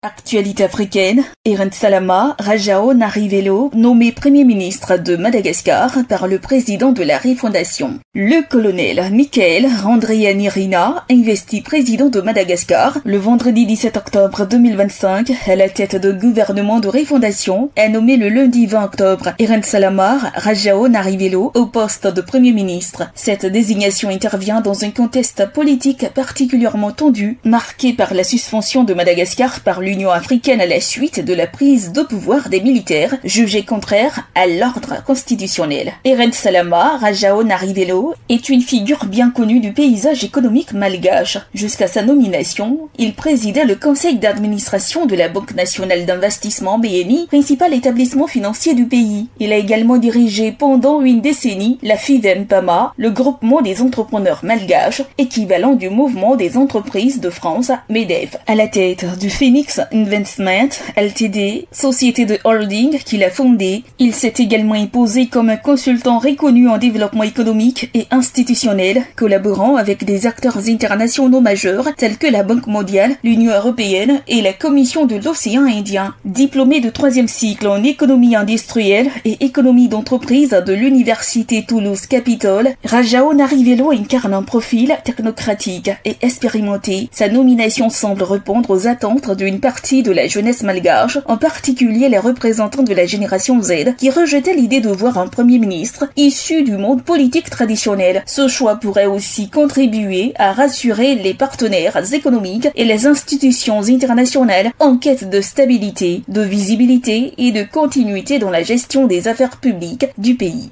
Actualité africaine, Irène Salama Rajao Narivelo, nommé Premier ministre de Madagascar par le président de la Refondation. Le colonel Michael Randrianirina, investi président de Madagascar le vendredi 17 octobre 2025 à la tête du gouvernement de Refondation, a nommé le lundi 20 octobre Irène Salama Rajao Narivelo au poste de Premier ministre. Cette désignation intervient dans un contexte politique particulièrement tendu, marqué par la suspension de Madagascar par l'Union africaine à la suite de la prise de pouvoir des militaires jugés contraires à l'ordre constitutionnel. Irène Salama Rajao Narivelo est une figure bien connue du paysage économique malgache. Jusqu'à sa nomination, il présidait le conseil d'administration de la Banque nationale d'investissement BNI, principal établissement financier du pays. Il a également dirigé pendant une décennie la FIVEM-PAMA, le groupement des entrepreneurs malgaches, équivalent du mouvement des entreprises de France, MEDEF. À la tête du Phoenix Investment Ltd, société de holding qu'il a fondée, il s'est également imposé comme un consultant reconnu en développement économique et institutionnel, collaborant avec des acteurs internationaux majeurs tels que la Banque mondiale, l'Union européenne et la Commission de l'océan Indien. Diplômé de 3e cycle en économie industrielle et économie d'entreprise de l'Université Toulouse Capitole, Rajao Narivelo incarne un profil technocratique et expérimenté. Sa nomination semble répondre aux attentes d'une partie de la jeunesse malgache, en particulier les représentants de la génération Z, qui rejetaient l'idée de voir un premier ministre issu du monde politique traditionnel. Ce choix pourrait aussi contribuer à rassurer les partenaires économiques et les institutions internationales en quête de stabilité, de visibilité et de continuité dans la gestion des affaires publiques du pays.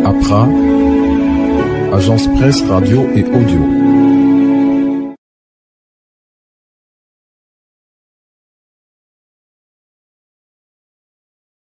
APRA, agence presse, radio et audio.